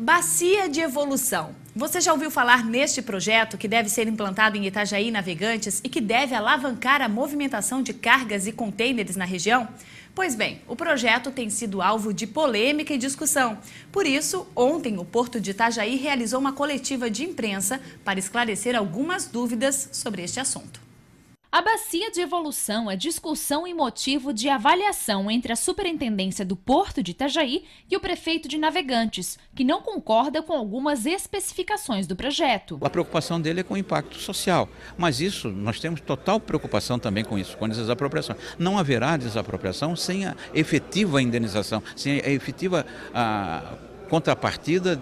Bacia de Evolução. Você já ouviu falar neste projeto que deve ser implantado em Itajaí Navegantes e que deve alavancar a movimentação de cargas e contêineres na região? Pois bem, o projeto tem sido alvo de polêmica e discussão. Por isso, ontem o Porto de Itajaí realizou uma coletiva de imprensa para esclarecer algumas dúvidas sobre este assunto. A Bacia de Evolução é discussão e motivo de avaliação entre a Superintendência do Porto de Itajaí e o prefeito de Navegantes, que não concorda com algumas especificações do projeto. A preocupação dele é com o impacto social, mas isso, nós temos total preocupação também com isso, com a desapropriação. Não haverá desapropriação sem a efetiva indenização, sem a efetiva contrapartida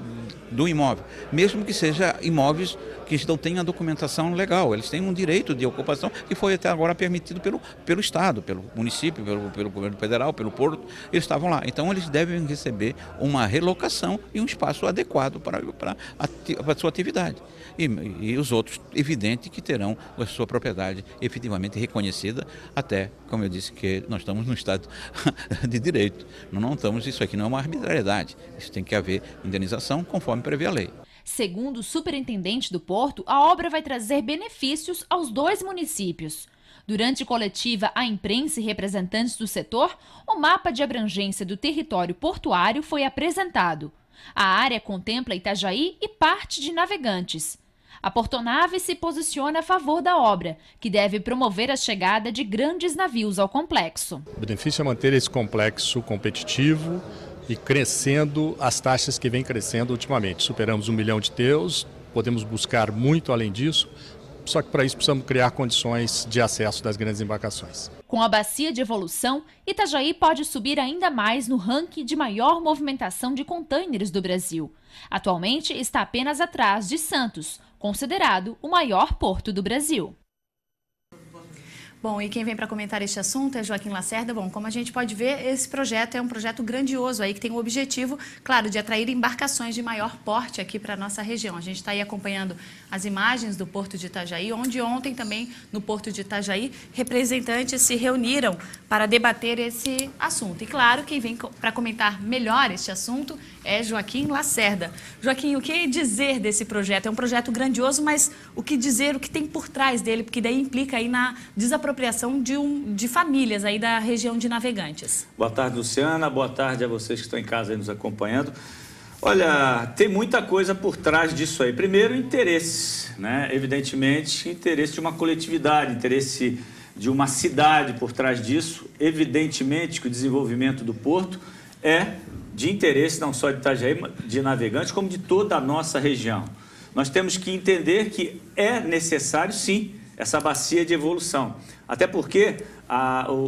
do imóvel, mesmo que seja imóveis que não tenham a documentação legal. Eles têm um direito de ocupação que foi até agora permitido pelo Estado, pelo município, pelo governo federal, pelo Porto. Eles estavam lá. Então eles devem receber uma relocação e um espaço adequado para a sua atividade. E os outros, evidente que terão a sua propriedade efetivamente reconhecida, até, como eu disse, que nós estamos no estado de direito. Não estamos, isso aqui não é uma arbitrariedade. Isso tem que haver indenização conforme prevê a lei. Segundo o superintendente do Porto, a obra vai trazer benefícios aos dois municípios. Durante coletiva à imprensa e representantes do setor, o mapa de abrangência do território portuário foi apresentado. A área contempla Itajaí e parte de Navegantes. A Portonave se posiciona a favor da obra, que deve promover a chegada de grandes navios ao complexo. O benefício é manter esse complexo competitivo e crescendo as taxas que vem crescendo ultimamente. Superamos 1 milhão de TEUs, podemos buscar muito além disso, só que para isso precisamos criar condições de acesso das grandes embarcações. Com a Bacia de Evolução, Itajaí pode subir ainda mais no ranking de maior movimentação de contêineres do Brasil. Atualmente está apenas atrás de Santos, considerado o maior porto do Brasil. Bom, e quem vem para comentar este assunto é Joaquim Lacerda. Bom, como a gente pode ver, esse projeto é um projeto grandioso aí que tem o objetivo, claro, de atrair embarcações de maior porte aqui para a nossa região. A gente está aí acompanhando as imagens do Porto de Itajaí, onde ontem também no Porto de Itajaí representantes se reuniram para debater esse assunto. E claro, quem vem para comentar melhor este assunto é Joaquim Lacerda. Joaquim, o que dizer desse projeto? É um projeto grandioso, mas o que dizer, o que tem por trás dele? Porque daí implica aí na desapropriação de famílias aí da região de Navegantes. Boa tarde, Luciana. Boa tarde a vocês que estão em casa aí nos acompanhando. Olha, tem muita coisa por trás disso aí. Primeiro, interesse, né? Evidentemente, interesse de uma coletividade, interesse de uma cidade por trás disso. Evidentemente que o desenvolvimento do porto é de interesse não só de Itajaí, de Navegantes, como de toda a nossa região. Nós temos que entender que é necessário, sim, essa bacia de evolução. Até porque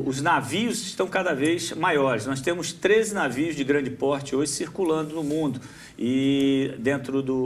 os navios estão cada vez maiores. Nós temos 13 navios de grande porte hoje circulando no mundo. E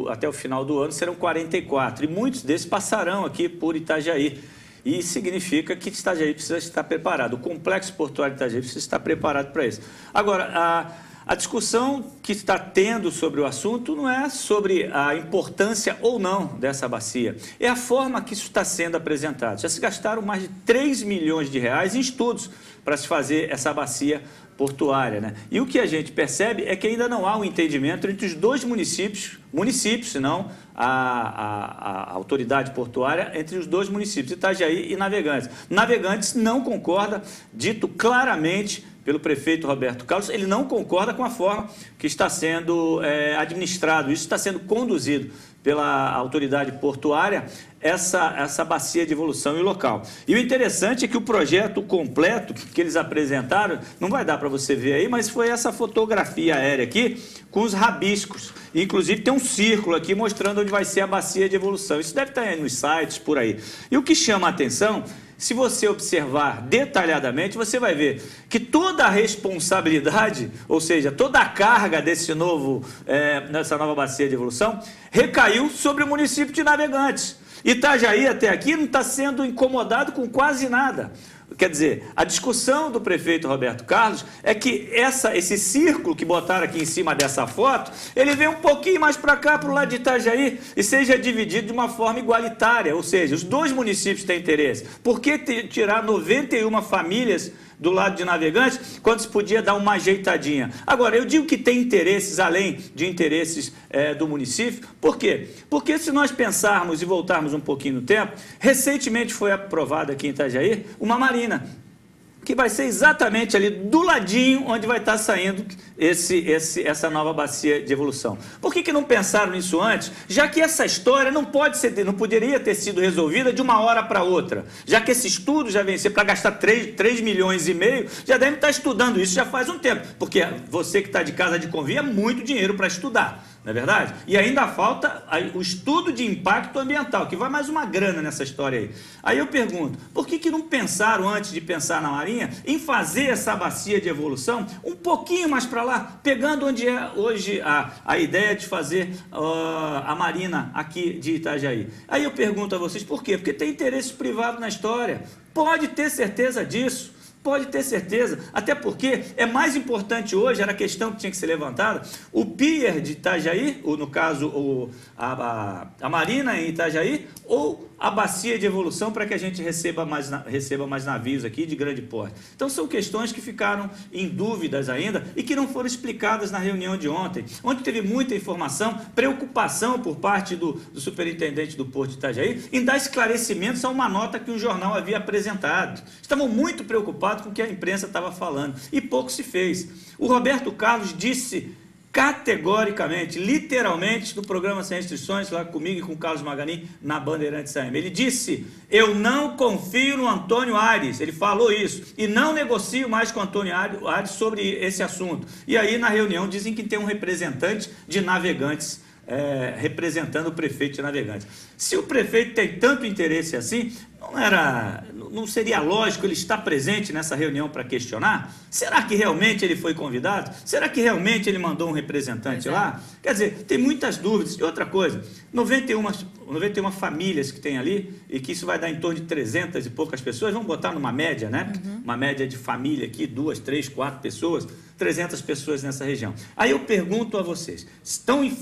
até o final do ano serão 44. E muitos desses passarão aqui por Itajaí. E significa que Itajaí precisa estar preparado. O complexo portuário de Itajaí precisa estar preparado para isso. Agora, a discussão que está tendo sobre o assunto não é sobre a importância ou não dessa bacia, é a forma que isso está sendo apresentado. Já se gastaram mais de 3 milhões de reais em estudos para se fazer essa bacia portuária, né? E o que a gente percebe é que ainda não há um entendimento entre os dois municípios, senão a autoridade portuária, entre os dois municípios, Itajaí e Navegantes. Navegantes não concorda, dito claramente pelo prefeito Roberto Carlos, ele não concorda com a forma que está sendo administrado, isso está sendo conduzido pela autoridade portuária, essa bacia de evolução e local. E o interessante é que o projeto completo que eles apresentaram, não vai dar para você ver aí, mas foi essa fotografia aérea aqui, com os rabiscos. Inclusive tem um círculo aqui mostrando onde vai ser a bacia de evolução. Isso deve estar aí nos sites, por aí. E o que chama a atenção, se você observar detalhadamente, você vai ver que toda a responsabilidade, ou seja, toda a carga dessa nova bacia de evolução, recaiu sobre o município de Navegantes. Itajaí até aqui não está sendo incomodado com quase nada. Quer dizer, a discussão do prefeito Roberto Carlos é que esse círculo que botaram aqui em cima dessa foto, ele vem um pouquinho mais para cá, para o lado de Itajaí, e seja dividido de uma forma igualitária, ou seja, os dois municípios têm interesse. Por que tirar 91 famílias do lado de Navegantes, quando se podia dar uma ajeitadinha. Agora, eu digo que tem interesses, além de interesses do município. Por quê? Porque se nós pensarmos e voltarmos um pouquinho no tempo, recentemente foi aprovada aqui em Itajaí uma marina, que vai ser exatamente ali do ladinho onde vai estar saindo essa nova bacia de evolução. Por que não pensaram nisso antes? Já que essa história não poderia ter sido resolvida de uma hora para outra. Já que esse estudo já venceu para gastar 3,5 milhões, já deve estar estudando isso já faz um tempo. Porque você que está de casa de convívio é muito dinheiro para estudar. Não é verdade? E ainda falta o estudo de impacto ambiental, que vai mais uma grana nessa história aí. Aí eu pergunto, por que não pensaram, antes de pensar na Marinha, em fazer essa bacia de evolução um pouquinho mais para lá, pegando onde é hoje a ideia de fazer a Marina aqui de Itajaí? Aí eu pergunto a vocês, por quê? Porque tem interesse privado na história. Pode ter certeza disso. Pode ter certeza, até porque é mais importante hoje, era a questão que tinha que ser levantada, o pier de Itajaí, ou no caso a Marina em Itajaí, ou a bacia de evolução para que a gente receba mais navios aqui de grande porte. Então são questões que ficaram em dúvidas ainda e que não foram explicadas na reunião de ontem, onde teve muita informação, preocupação por parte do superintendente do Porto de Itajaí em dar esclarecimentos a uma nota que o jornal havia apresentado. Estavam muito preocupados com o que a imprensa estava falando e pouco se fez. O Roberto Carlos disse categoricamente, literalmente, no programa Sem Restrições, lá comigo e com o Carlos Maganin, na Bandeirantes AM. Ele disse, eu não confio no Antônio Aires, ele falou isso, e não negocio mais com o Antônio Aires sobre esse assunto. E aí, na reunião, dizem que tem um representante de Navegantes, representando o prefeito de Navegantes. Se o prefeito tem tanto interesse assim, não seria lógico ele estar presente nessa reunião para questionar? Será que realmente ele foi convidado? Será que realmente ele mandou um representante lá? Quer dizer, tem muitas dúvidas. E outra coisa, 91 famílias que tem ali, e que isso vai dar em torno de 300 e poucas pessoas, vamos botar numa média, né? Uma média de família aqui, 2, 3, 4 pessoas, 300 pessoas nessa região. Aí eu pergunto a vocês,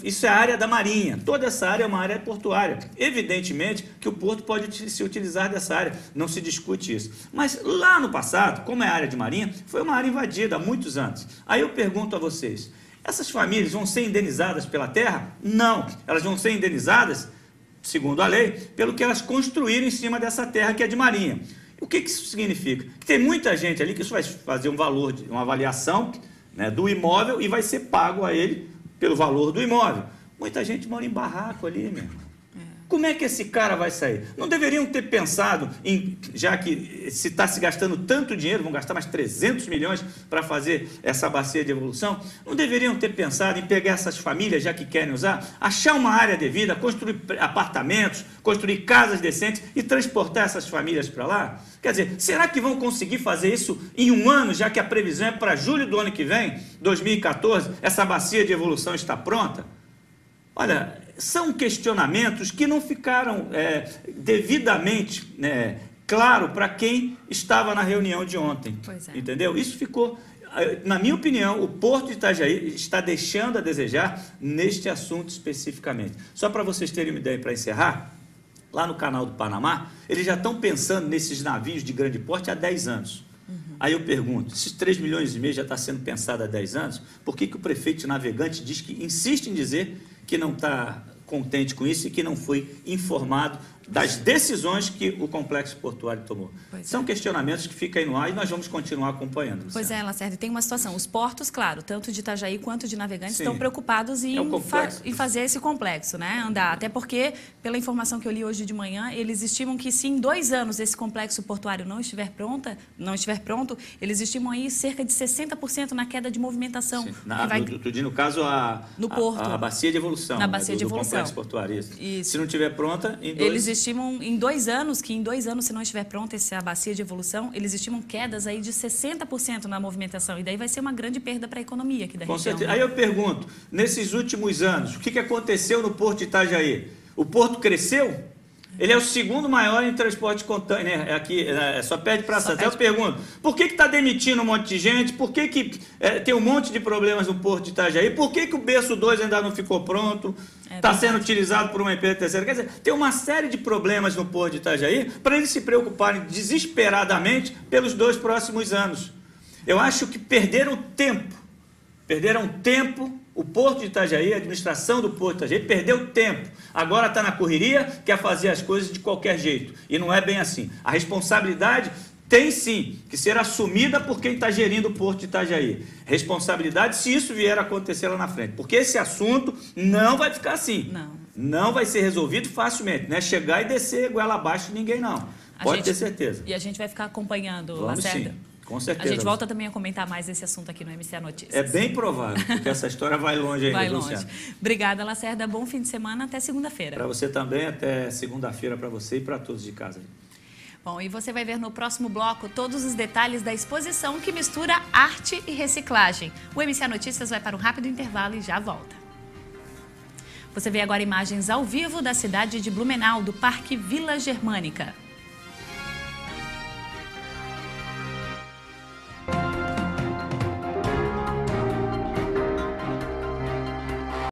isso é a área da Marinha, toda essa área é uma área portuária. Evidentemente que o Porto pode se utilizar dessa área, não se discute isso. Mas lá no passado, como é a área de Marinha, foi uma área invadida há muitos anos. Aí eu pergunto a vocês, essas famílias vão ser indenizadas pela terra? Não, elas vão ser indenizadas, segundo a lei, pelo que elas construíram em cima dessa terra que é de Marinha. O que isso significa? Que tem muita gente ali que isso vai fazer um valor, uma avaliação, né, do imóvel e vai ser pago a ele pelo valor do imóvel. Muita gente mora em barraco ali, meu irmão. Como é que esse cara vai sair? Não deveriam ter pensado em, já que se está se gastando tanto dinheiro, vão gastar mais 300 milhões para fazer essa bacia de evolução, não deveriam ter pensado em pegar essas famílias, já que querem usar, achar uma área devida, construir apartamentos, construir casas decentes e transportar essas famílias para lá? Quer dizer, será que vão conseguir fazer isso em um ano, já que a previsão é para julho do ano que vem, 2014, essa bacia de evolução está pronta? Olha, são questionamentos que não ficaram devidamente claro para quem estava na reunião de ontem. Entendeu? Isso ficou, na minha opinião, o Porto de Itajaí está deixando a desejar neste assunto especificamente. Só para vocês terem uma ideia para encerrar, lá no canal do Panamá, eles já estão pensando nesses navios de grande porte há 10 anos. Aí eu pergunto, esses 3,5 milhões já está sendo pensado há 10 anos, por que o prefeito de Navegantes insiste em dizer que não está contente com isso e que não foi informado das decisões que o complexo portuário tomou? São questionamentos que ficam aí no ar e nós vamos continuar acompanhando. Luciano. Pois é, Lacerda, tem uma situação. Os portos, claro, tanto de Itajaí quanto de Navegantes, estão preocupados em fazer esse complexo, né? Andar. Até porque, pela informação que eu li hoje de manhã, eles estimam que se em 2 anos esse complexo portuário não estiver pronto, eles estimam aí cerca de 60% na queda de movimentação. No caso, no porto. A bacia de evolução. Na bacia de evolução. Do complexo portuário. Isso. Se não estiver pronta, Eles estimam em 2 anos, que em 2 anos, se não estiver pronta essa bacia de evolução, eles estimam quedas aí de 60% na movimentação. E daí vai ser uma grande perda para a economia aqui da região. Com certeza. Aí eu pergunto, nesses últimos anos, o que aconteceu no Porto de Itajaí? O Porto cresceu? Ele é o segundo maior em transporte de container aqui, só perde para Santos. Eu pergunto, por que está demitindo um monte de gente? Por que tem um monte de problemas no Porto de Itajaí? Por que o berço 2 ainda não ficou pronto? Está sendo utilizado por uma empresa terceira. Quer dizer, tem uma série de problemas no Porto de Itajaí para eles se preocuparem desesperadamente pelos 2 próximos anos. Eu acho que perderam tempo. O Porto de Itajaí, a administração do Porto de Itajaí perdeu tempo. Agora está na correria, quer fazer as coisas de qualquer jeito. E não é bem assim. A responsabilidade tem sim que ser assumida por quem está gerindo o Porto de Itajaí. Responsabilidade se isso vier a acontecer lá na frente. Porque esse assunto não vai ficar assim. Não vai ser resolvido facilmente. Não é chegar e descer goela abaixo de ninguém, não. Pode ter certeza. E a gente vai ficar acompanhando, Vamos Lacerda. Sim. Com certeza. A gente volta também a comentar mais esse assunto aqui no MCA Notícias. É bem provável, porque essa história vai longe ainda. Vai longe. Obrigada, Lacerda. Bom fim de semana. Até segunda-feira. Para você também. Até segunda-feira para você e para todos de casa. Bom, e você vai ver no próximo bloco todos os detalhes da exposição que mistura arte e reciclagem. O MCA Notícias vai para um rápido intervalo e já volta. Você vê agora imagens ao vivo da cidade de Blumenau, do Parque Vila Germânica.